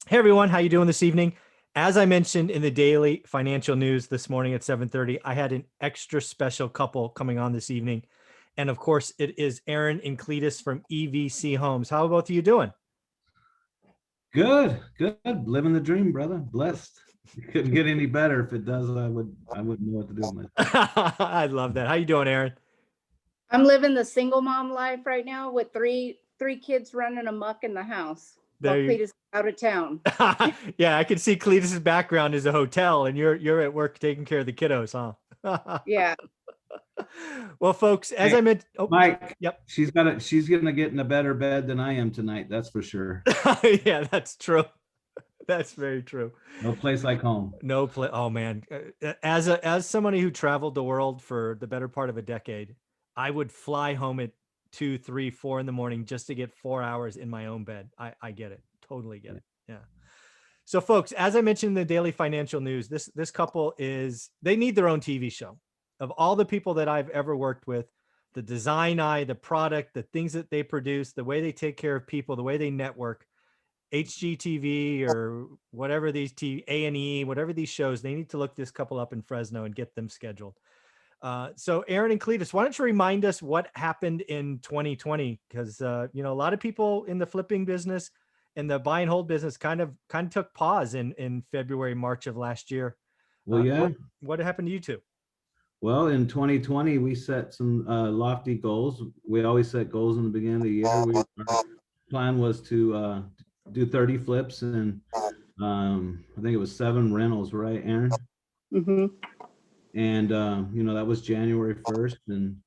Hey everyone, how you doing this evening? As I mentioned in the daily financial news this morning at 7:30, I had an extra special couple coming on this evening. And of course, it is Aaron and Cletus from EVC Homes. How are both of you doing? Good, good. Living the dream, brother. Blessed. It couldn't get any better. If it does, I wouldn't know what to do with myself. I love that. How you doing, Aaron? I'm living the single mom life right now with three kids running amok in the house while There you Cletus is out of town. Yeah, I can see Cletus's background is a hotel and you're at work taking care of the kiddos, huh? Yeah. Well, folks, as Hey, I mentioned, oh, Mike, yep. she's gonna get in a better bed than I am tonight. That's for sure. Yeah, that's true. That's very true. No place like home. No play. Oh man, as somebody who traveled the world for the better part of a decade, I would fly home at 2, 3, 4 in the morning just to get 4 hours in my own bed. I get it, totally get it. Yeah. So, folks, as I mentioned in the daily financial news, this couple they need their own TV show. Of all the people that I've ever worked with, the design eye, the product, the things that they produce, the way they take care of people, the way they network. HGTV or whatever these A&E, whatever these shows, they need to look this couple up in Fresno and get them scheduled. So Aaron and Cletus, why don't you remind us what happened in 2020? Because a lot of people in the flipping business and the buy and hold business kind of took pause in February, March of last year. Well, yeah. What happened to you two? Well, in 2020, we set some lofty goals. We always set goals in the beginning of the year. Our plan was to do 30 flips and I think it was 7 rentals, right, Aaron? Mm-hmm. And that was January 1st, and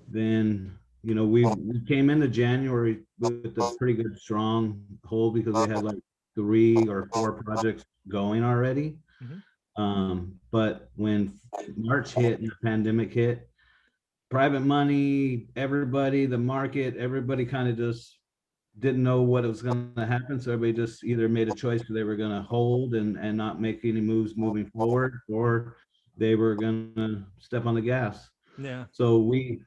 then we came into January with a pretty good strong hold because we had like 3 or 4 projects going already. But when March hit and the pandemic hit, private money, everybody, the market, everybody kind of just didn't know what was going to happen. So everybody just either made a choice that they were going to hold and not make any moves moving forward, or they were going to step on the gas. Yeah. So we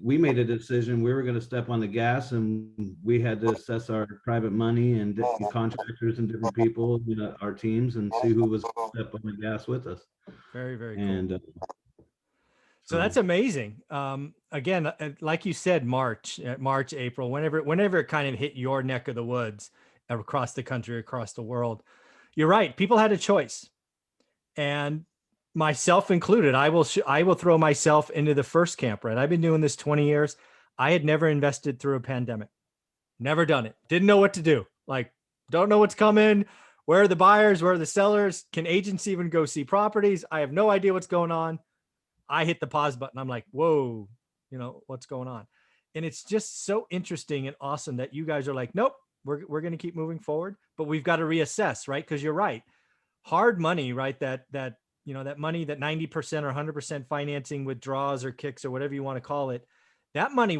made a decision. We were going to step on the gas, and we had to assess our private money and contractors and different people, our teams, and see who was going to step on the gas with us. Very, very cool. And so that's amazing. Again, like you said, March, April, whenever it kind of hit your neck of the woods across the country, across the world, you're right. People had a choice, and myself included. I will throw myself into the first camp. Right, I've been doing this 20 years. I had never invested through a pandemic, never done it. Didn't know what to do. Like, don't know what's coming. Where are the buyers? Where are the sellers? Can agents even go see properties? I have no idea what's going on. I hit the pause button. I'm like, whoa, what's going on? And it's just so interesting and awesome that you guys are like, nope, we're going to keep moving forward, but we've got to reassess, right? Because you're right. Hard money, right? That money, that 90% or 100% financing withdrawals or kicks or whatever you want to call it, that money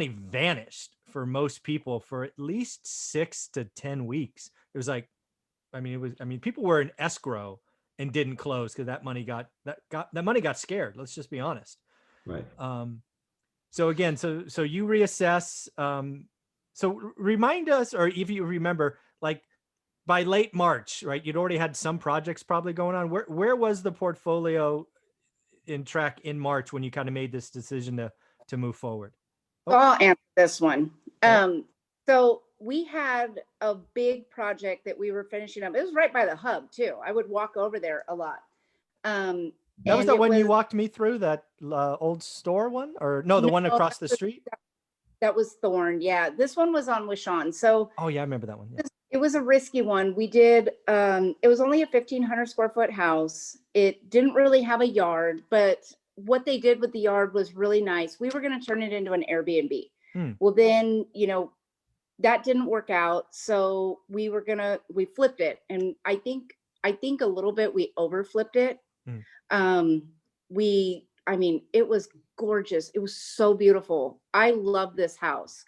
vanished for most people for at least 6 to 10 weeks. It was like, people were in escrow and didn't close because that money got scared. Let's just be honest. Right. So again, so you reassess. So remind us, or if you remember, like by late March, right? You'd already had some projects probably going on. Where was the portfolio in track in March when you kind of made this decision to move forward? So I'll answer this one. So we had a big project that we were finishing up. It was right by the hub too. I would walk over there a lot. That was the one you walked me through, that old store one, or no, the one across the street? That was Thorn. Yeah. This one was on Wishon. So, oh yeah, I remember that one. Yeah. It was a risky one. We did, it was only a 1,500 square foot house. It didn't really have a yard, but what they did with the yard was really nice. We were going to turn it into an Airbnb. Well, then, that didn't work out. So we flipped it. And I think a little bit we over flipped it. It was gorgeous. It was so beautiful. I love this house.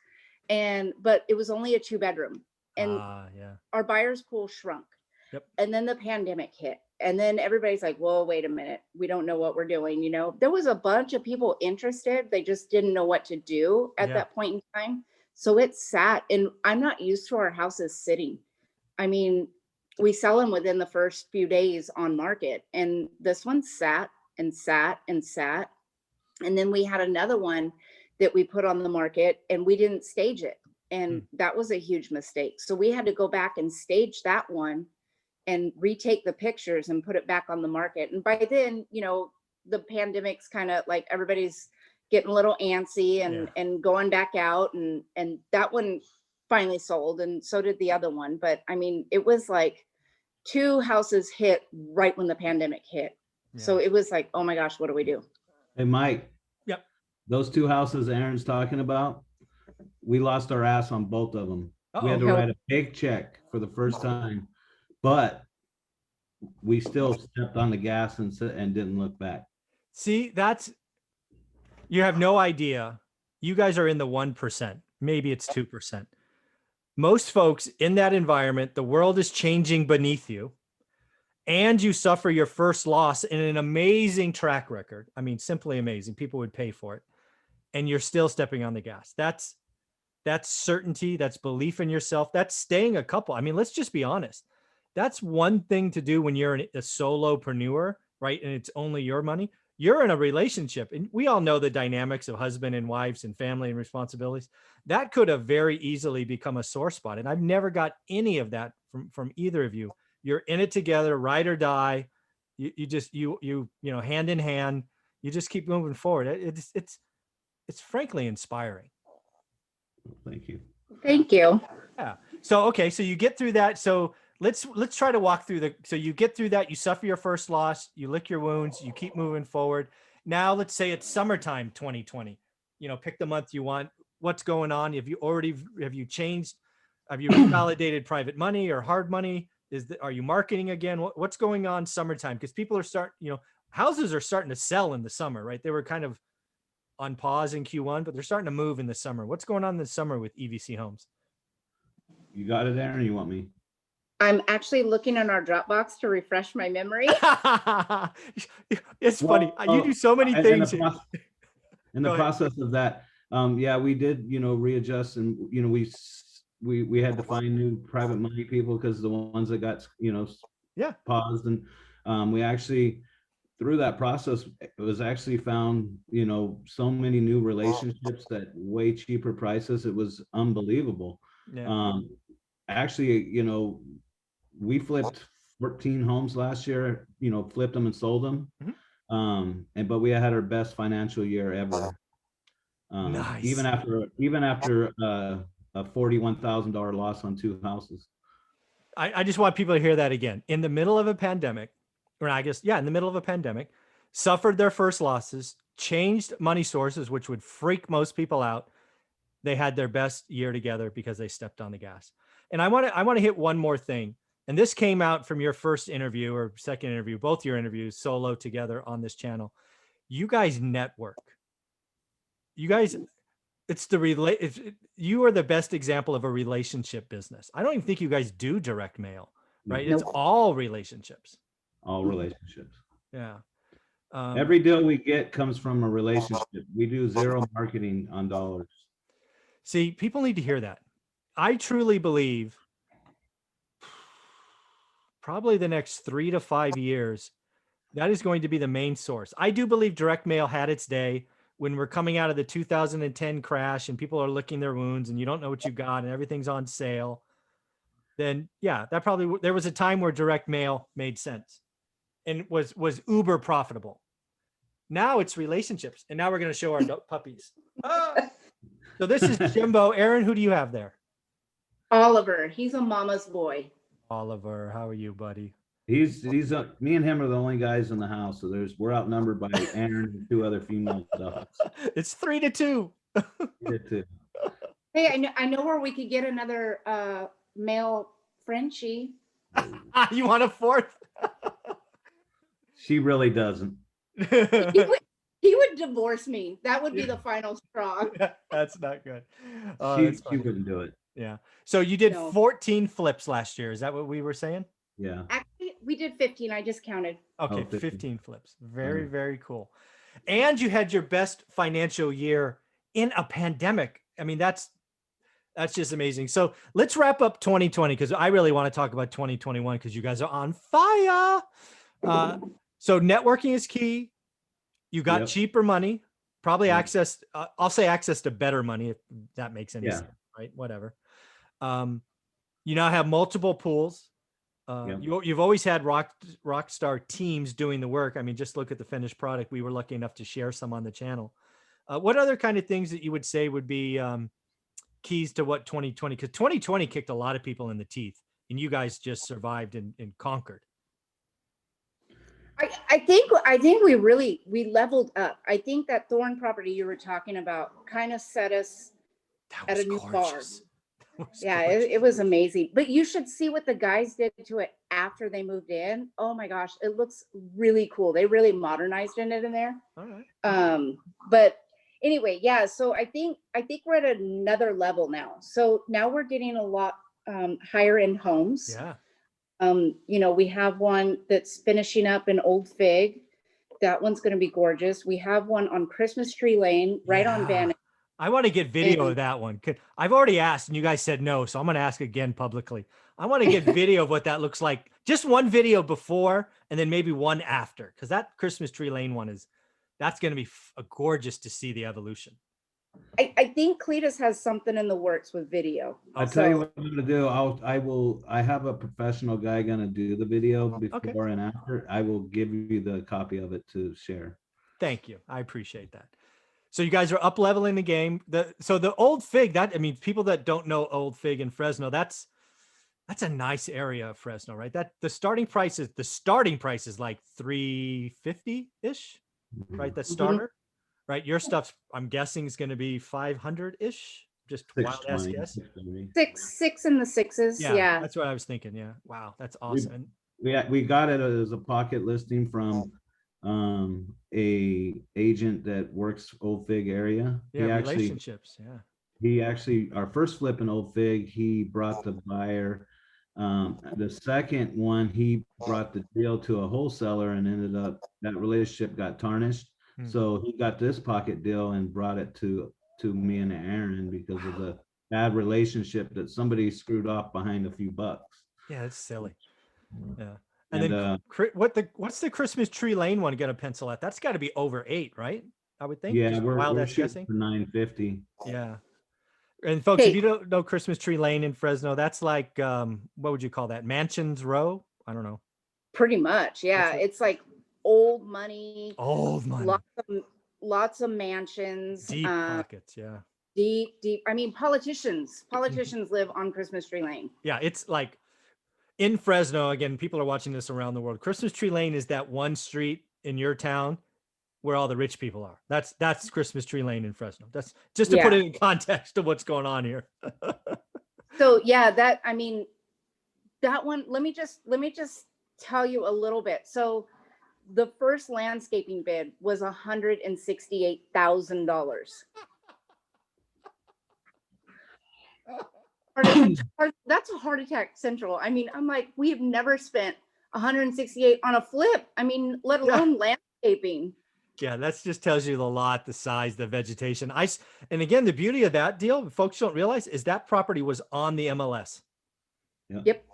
But it was only a 2-bedroom. And our buyer's pool shrunk. Yep. And then the pandemic hit. And then everybody's like, well, wait a minute. We don't know what we're doing. There was a bunch of people interested. They just didn't know what to do at that point in time. So it sat, and I'm not used to our houses sitting. I mean, we sell them within the first few days on market, and this one sat and sat and sat. And then we had another one that we put on the market and we didn't stage it. And that was a huge mistake. So we had to go back and stage that one and retake the pictures and put it back on the market. And by then, you know, the pandemic's kind of like everybody's getting a little antsy and going back out, and that one finally sold, and so did the other one. But I mean, it was like 2 houses hit right when the pandemic hit. So it was like, oh my gosh, what do we do? Hey, Mike. Yep. Those 2 houses Aaron's talking about, we lost our ass on both of them. We had to write a big check for the first time, but we still stepped on the gas and didn't look back. See, you have no idea. You guys are in the 1%. Maybe it's 2%. Most folks in that environment, the world is changing beneath you, and you suffer your first loss in an amazing track record. I mean, simply amazing. People would pay for it. And you're still stepping on the gas. That's certainty. That's belief in yourself. That's staying a couple. I mean, let's just be honest. That's one thing to do when you're a solopreneur, right? And it's only your money. You're in a relationship, and we all know the dynamics of husband and wives and family and responsibilities. That could have very easily become a sore spot. And I've never got any of that from either of you. You're in it together, ride or die. You know, hand in hand, you just keep moving forward. It's frankly inspiring. Thank you. Thank you. Yeah. So, okay. So you get through that. So let's try to walk through so you get through that, you suffer your first loss, you lick your wounds, you keep moving forward. Now let's say it's summertime 2020, you know, pick the month you want. What's going on? Have you changed? Have you validated private money or hard money? Are you marketing again? What's going on summertime? Because people are houses are starting to sell in the summer, right? They were kind of on pause in Q1, but they're starting to move in the summer. What's going on this summer with EVC Homes? You got it, Aaron? You want me? I'm actually looking in our Dropbox to refresh my memory. It's funny. You do so many things. In the process of that, we did, you know, readjust, and, you know, we had to find new private money people because the ones that got, you know, paused. And we actually, through that process, it was actually found, you know, so many new relationships at way cheaper prices. It was unbelievable. Actually, you know, we flipped 14 homes last year, you know, flipped them and sold them. But we had our best financial year ever. Nice. Even after a $41,000 loss on 2 houses. I just want people to hear that again. In the middle of a pandemic, or I guess, in the middle of a pandemic, suffered their first losses, changed money sources, which would freak most people out. They had their best year together because they stepped on the gas. And I want to hit one more thing. And this came out from your first interview or second interview, both your interviews solo together on this channel. You guys network. You guys, you are the best example of a relationship business. I don't even think you guys do direct mail, right? Nope. It's all relationships. All relationships. Yeah. Every deal we get comes from a relationship. We do zero marketing on dollars. See, people need to hear that. I truly believe probably the next 3 to 5 years, that is going to be the main source. I do believe direct mail had its day when we're coming out of the 2010 crash and people are licking their wounds and you don't know what you got and everything's on sale. Then there was a time where direct mail made sense and was uber profitable. Now it's relationships. And now we're going to show our puppies. So this is Jimbo. Aaron, who do you have there? Oliver. He's a mama's boy. Oliver, how are you, buddy? He's me and him are the only guys in the house. So we're outnumbered by Aaron and 2 other female dogs. It's 3-2. 3-2. Hey, I know where we could get another male Frenchie. You want a 4th? She really doesn't. He would divorce me. That would be the final straw. That's not good. She wouldn't do it. Yeah. So you did 14 flips last year. Is that what we were saying? Yeah. Actually, we did 15. I just counted. Okay, 15 flips. Very, very cool. And you had your best financial year in a pandemic. I mean, That's just amazing. So let's wrap up 2020 because I really want to talk about 2021 because you guys are on fire. So networking is key. You got Yep. cheaper money, probably Yep. access. I'll say access to better money if that makes any Yeah. sense, right? Whatever. You now have multiple pools. Yep. You've always had rock star teams doing the work. I mean, just look at the finished product. We were lucky enough to share some on the channel. What other kind of things that you would say would be keys to what 2020? Because 2020 kicked a lot of people in the teeth, and you guys just survived and conquered. I think we leveled up. I think that Thorn property you were talking about kind of set us at a new bar. Yeah, it was amazing. But you should see what the guys did to it after they moved in. Oh my gosh, it looks really cool. They really modernized it in there. All right. But anyway, yeah. So I think we're at another level now. So now we're getting a lot higher end homes. Yeah. You know, we have one that's finishing up in Old Fig. That one's going to be gorgeous. We have one on Christmas Tree Lane, right on Van. I want to get video of that one. I've already asked and you guys said no, so I'm going to ask again publicly. I want to get video of what that looks like. Just one video before and then maybe one after, because that Christmas Tree Lane one that's going to be gorgeous to see the evolution. I think Cletus has something in the works with video. I'll tell you what I'm going to do. I have a professional guy going to do the video before and after. I will give you the copy of it to share. Thank you. I appreciate that. So you guys are up leveling the game. So the Old Fig, people that don't know Old Fig in Fresno, that's a nice area of Fresno, right? That the starting price is like $350-ish, right? The starter, right? Your stuff's, I'm guessing, is going to be 500-ish. Just wild ass guess. Six in the sixes. Yeah, that's what I was thinking. Yeah, wow, that's awesome. We got it as a pocket listing from a agent that works Old Fig area. Yeah, relationships. Yeah. He actually, our first flip in Old Fig, he brought the buyer. The second one, he brought the deal to a wholesaler and ended up, that relationship got tarnished. So he got this pocket deal and brought it to me and Aaron because of the bad relationship that somebody screwed off behind a few bucks. Yeah, it's silly. Yeah. And then what's the Christmas Tree Lane one going to pencil at? That's got to be over 8, right? I would think. Yeah, we're shooting for 950. Yeah. And folks, if you don't know Christmas Tree Lane in Fresno, that's like what would you call that? Mansions Row? I don't know. Pretty much, yeah. It's like old money. Old money. Lots of mansions. Deep pockets, yeah. Deep. I mean, politicians live on Christmas Tree Lane. Yeah, it's like in Fresno, again, people are watching this around the world. Christmas Tree Lane is that one street in your town where all the rich people are. That's Christmas Tree Lane in Fresno. That's just to put it in context of what's going on here. So yeah, that one, let me just tell you a little bit. So the first landscaping bid was $168,000. That's a heart attack central. I mean, I'm like, we have never spent 168 on a flip. I mean, let alone landscaping. Yeah, that just tells you the lot, the size, the vegetation. And again, the beauty of that deal, folks don't realize, is that property was on the MLS. Yep.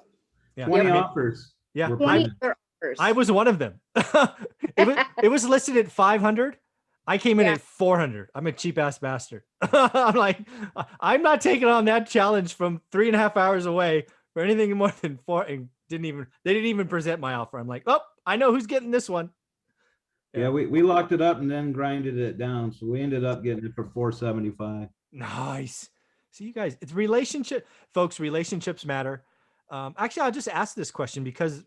Yeah. 20 offers. Yeah. 20 offers. I was one of them. it was listed at 500. I came in at 400. I'm a cheap ass bastard. I'm like, I'm not taking on that challenge from 3.5 hours away for anything more than 4. And they didn't even present my offer. I'm like, oh, I know who's getting this one. Yeah, we locked it up and then grinded it down. So we ended up getting it for 475. Nice. See, you guys, it's folks, relationships matter. Actually, I'll just ask this question because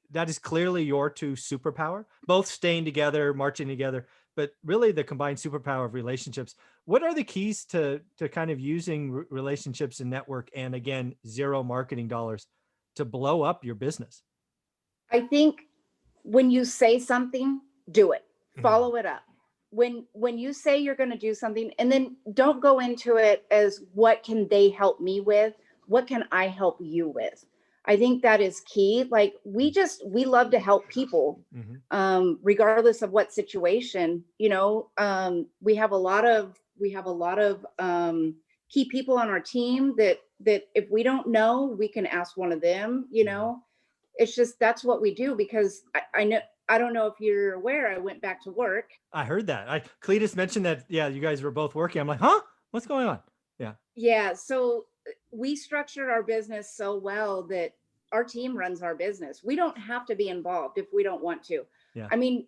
that is clearly your two superpower, both staying together, marching together, but really the combined superpower of relationships. What are the keys to kind of using relationships and network and, again, zero marketing dollars to blow up your business? I think when you say something, do it. Follow it up. When you say you're going to do something, and then don't go into it as what can they help me with? What can I help you with? I think that is key. Like we love to help people, regardless of what situation. You know, we have a lot of key people on our team that if we don't know, we can ask one of them, you know. It's just, that's what we do, because I know, I don't know if you're aware, I went back to work. I heard that. Cletus mentioned that, yeah, you guys were both working. I'm like, huh? What's going on? Yeah. Yeah. So we structured our business so well that our team runs our business. We don't have to be involved if we don't want to. Yeah. I mean,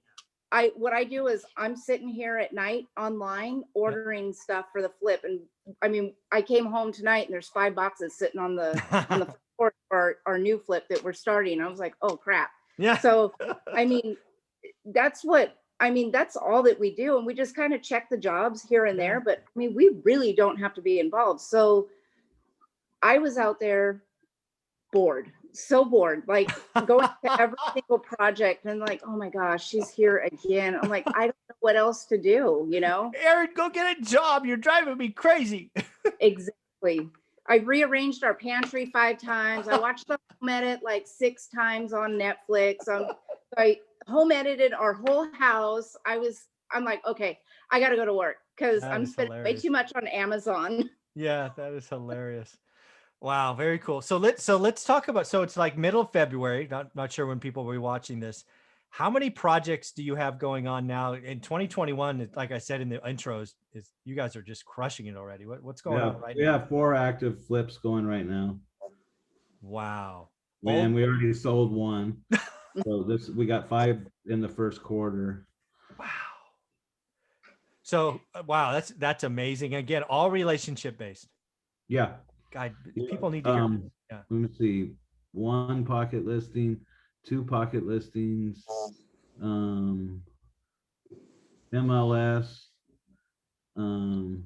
what I do is I'm sitting here at night online ordering stuff for the flip. And I mean, I came home tonight and there's 5 boxes sitting on the floor for our new flip that we're starting. I was like, oh crap. Yeah. So I mean, that's all that we do. And we just kind of check the jobs here and there. But I mean, we really don't have to be involved. So I was out there bored, so bored, like going to every single project and like, oh my gosh, she's here again. I'm like, I don't know what else to do, you know? Erin, go get a job. You're driving me crazy. Exactly. I rearranged our pantry 5 times. I watched the home edit like 6 times on Netflix. I home edited our whole house. I'm like, okay, I got to go to work because I'm spending way too much on Amazon. Yeah, that is hilarious. Wow, very cool. So let's talk about, so it's like middle of February, not sure when people will be watching this. How many projects do you have going on now in 2021? Like I said in the intros, is you guys are just crushing it already. What's going on right now? We have 4 active flips going right now. Wow. And we already sold 1. So we got 5 in the first quarter. Wow. So wow, that's amazing. Again, all relationship based. Yeah. God, people need to hear this. Yeah. Let me see. 1 pocket listing, 2 pocket listings, MLS, and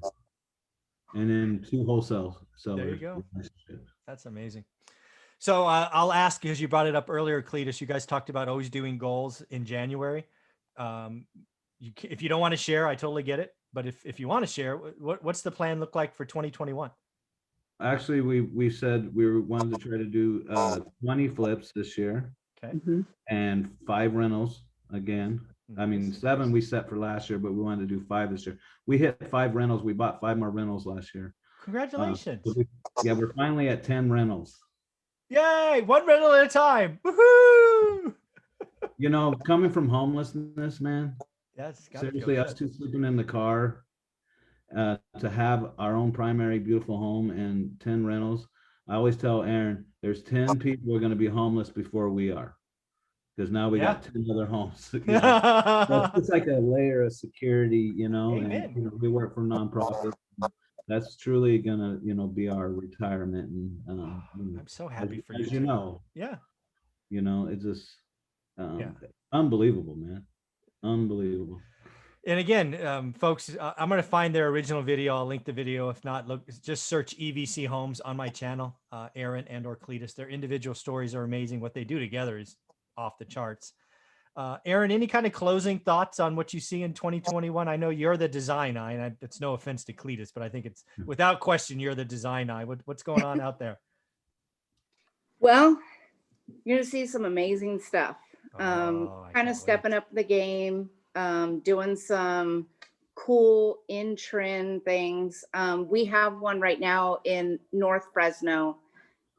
then 2 wholesale sellers. There you go. That's amazing. So I'll ask, because you brought it up earlier, Cletus, you guys talked about always doing goals in January. If you don't want to share, I totally get it. But if you want to share, what's the plan look like for 2021? Actually, we said we wanted to try to do 20 flips this year. Okay. And 5 rentals again. I mean, 7 we set for last year, but we wanted to do 5 this year. We hit 5 rentals. We bought 5 more rentals last year. Congratulations. We're finally at 10 rentals. Yay, 1 rental at a time. Woohoo! You know, coming from homelessness, man. Yes. Seriously, us 2 sleeping in the car, to have our own primary beautiful home and 10 rentals. I always tell Aaron, there's 10 people who are going to be homeless before we are, because now we got 10 other homes. So it's like a layer of security, you know. Amen. And we work for nonprofits. That's truly gonna, be our retirement. And I'm so happy for you. As you know. Yeah. You know, it's just unbelievable, man. Unbelievable. And again, folks, I'm going to find their original video. I'll link the video. If not, look, just search EVC Homes on my channel, Aaron and or Cletus. Their individual stories are amazing. What they do together is off the charts. Aaron, any kind of closing thoughts on what you see in 2021? I know you're the design eye, and it's no offense to Cletus, but I think it's without question, you're the design eye. What's going on out there? Well, you're going to see some amazing stuff. Oh, kind of stepping up the game. Doing some cool in-trend things. We have one right now in North Fresno.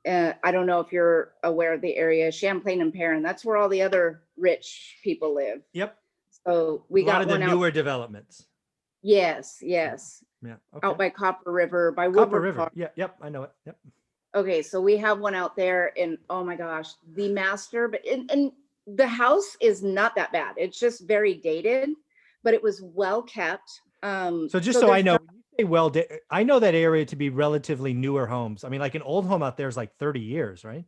I don't know if you're aware of the area, Champlain and Perrin. That's where all the other rich people live. Yep. So we got one of the newer developments. Yes. Yeah. Okay. Out by Copper River, by Copper Woodward River. Park. Yeah. Yep. I know it. Yep. Okay, so we have one out there, and oh my gosh, the master, but and the house is not that bad. It's just very dated, but it was well kept. So just so I know, when you say I know that area to be relatively newer homes. I mean, like an old home out there is like 30 years, right?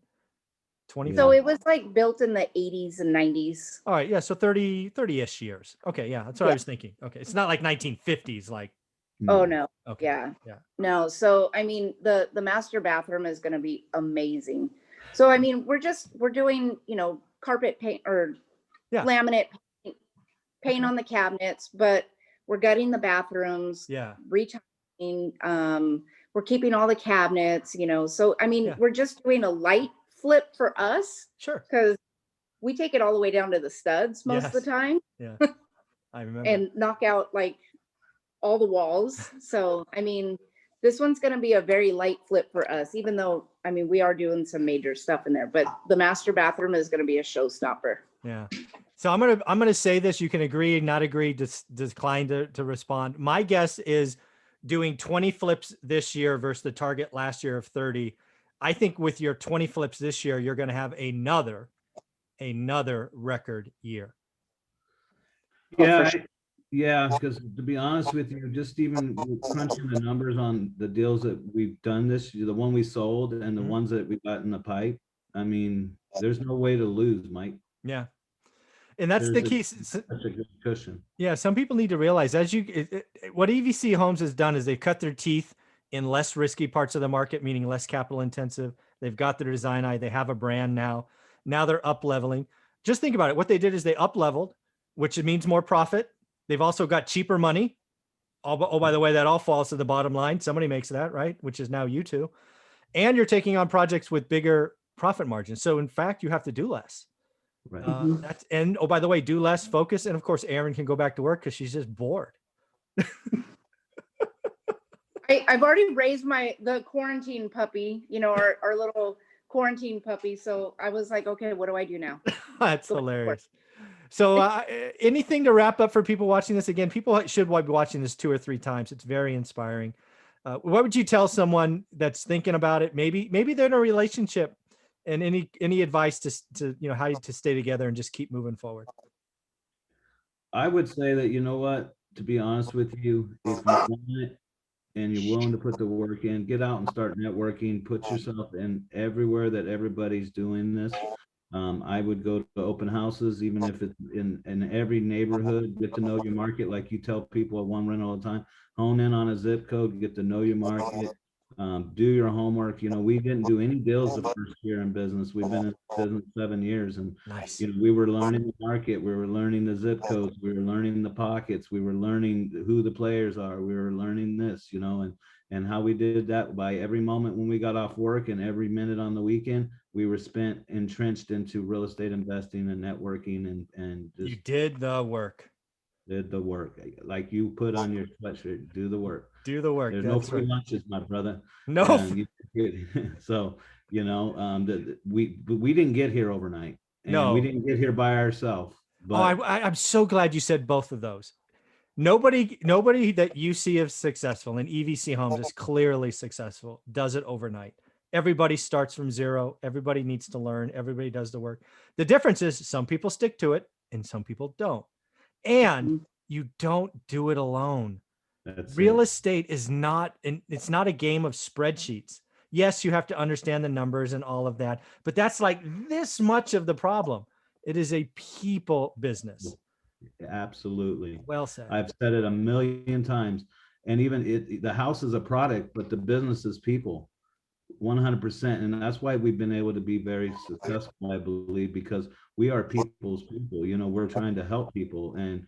20. So it was like built in the 80s and 90s. All right, yeah, so 30-ish years. Okay, yeah, that's what I was thinking. Okay, it's not like 1950s, like. Oh no. Okay. Yeah. Yeah. No. So I mean, the master bathroom is going to be amazing. So I mean, we're doing, carpet paint or laminate paint on the cabinets, but we're gutting the bathrooms. Yeah. Retiling. We're keeping all the cabinets. So I mean, we're just doing a light flip for us. Sure. Because we take it all the way down to the studs most of the time. Yeah. I remember. And knock out like all the walls. So I mean, This one's going to be a very light flip for us, even though, I mean, we are doing some major stuff in there, but the master bathroom is going to be a showstopper. Yeah. So I'm gonna say this. You can agree, not agree, decline to respond. My guess is doing 20 flips this year versus the target last year of 30. I think with your 20 flips this year, you're going to have another record year. Yeah, yeah, because to be honest with you, just even crunching the numbers on the deals that we've done this year, the one we sold and the ones that we got in the pipe, I mean, there's no way to lose, Mike. Yeah. And that's the key. Such a good cushion. Yeah. Some people need to realize what EVC Homes has done is they cut their teeth in less risky parts of the market, meaning less capital intensive. They've got their design eye. They have a brand now. Now they're up leveling. Just think about it. What they did is they up leveled, which means more profit. They've also got cheaper money. Oh, by the way, that all falls to the bottom line. Somebody makes that, right? Which is now you two. And you're taking on projects with bigger profit margins. So in fact, you have to do less. Right. And oh, by the way, do less, focus. And of course, Erin can go back to work because she's just bored. I've already raised the quarantine puppy, our little quarantine puppy. So I was like, okay, what do I do now? That's hilarious. So anything to wrap up for people watching this? Again, people should be watching this 2 or 3 times. It's very inspiring. What would you tell someone that's thinking about it? Maybe they're in a relationship, and any advice to how to stay together and just keep moving forward? I would say that, you know what, to be honest with you, if you want it and you're willing to put the work in, get out and start networking, put yourself in everywhere that everybody's doing this. I would go to open houses, even if it's in every neighborhood, get to know your market. Like you tell people at One Rental all the time, hone in on a zip code, get to know your market, do your homework. We didn't do any deals the first year in business. We've been in business 7 years, and Nice. we were learning the market, we were learning the zip codes, we were learning the pockets, we were learning who the players are, we were learning this, and how we did that by every moment when we got off work and every minute on the weekend, we were spent entrenched into real estate investing and networking and just You did the work. Did the work. Like you put on your sweatshirt, do the work. Do the work. There's no free lunches, my brother. No. So, we didn't get here overnight. And No. we didn't get here by ourselves. But I'm so glad you said both of those. Nobody that you see as successful, and EVC Homes is clearly successful, does it overnight. Everybody starts from zero. Everybody needs to learn. Everybody does the work. The difference is some people stick to it and some people don't. And you don't do it alone. Real estate is it's not a game of spreadsheets. Yes, you have to understand the numbers and all of that, but that's like this much of the problem. It is a people business. Absolutely. Well said. I've said it a million times. And even the house is a product, but the business is people. 100%. And that's why we've been able to be very successful, I believe, because we are people's people. We're trying to help people. And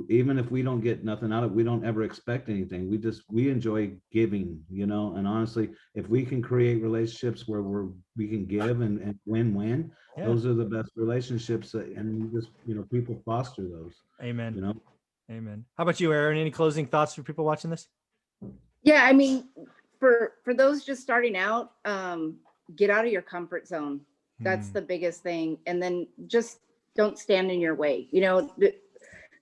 even if we don't get nothing out of it, we don't ever expect anything. We enjoy giving, and honestly, if we can create relationships where we can give and win-win, those are the best relationships. And people foster those. Amen. Amen. How about you, Erin? Any closing thoughts for people watching this? Yeah, I mean, for those just starting out, get out of your comfort zone. That's the biggest thing. And then just don't stand in your way.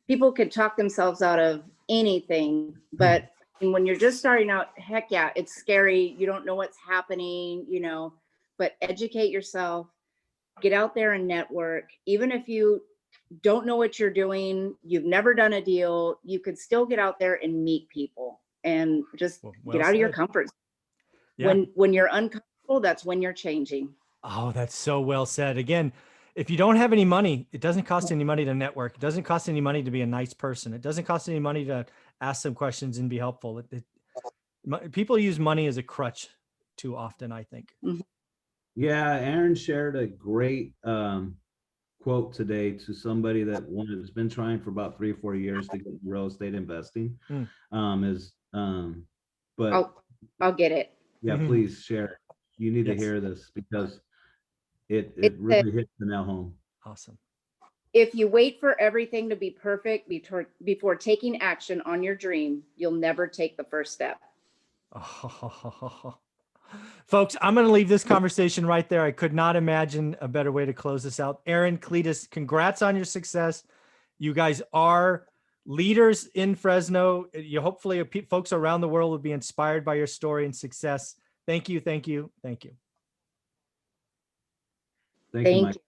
People could talk themselves out of anything, but when you're just starting out, heck yeah, it's scary. You don't know what's happening, but educate yourself, get out there and network. Even if you don't know what you're doing, you've never done a deal, you could still get out there and meet people and just get out of your comfort zone. Yeah. When you're uncomfortable, that's when you're changing. Oh, that's so well said. Again, if you don't have any money, it doesn't cost any money to network. It doesn't cost any money to be a nice person. It doesn't cost any money to ask some questions and be helpful. People use money as a crutch too often, I think. Yeah, Erin shared a great quote today to somebody that has been trying for about 3 or 4 years to get into real estate investing. But I'll get it. Yeah, please share it. You need to hear this because it really hits the nail home. Awesome. If you wait for everything to be perfect before taking action on your dream, you'll never take the first step. Oh. Folks, I'm going to leave this conversation right there. I could not imagine a better way to close this out. Aaron, Cletus, congrats on your success. You guys are leaders in Fresno. You hopefully folks around the world will be inspired by your story and success. Thank you. Thank you. Thank you. Thank you, Thank Mike. you.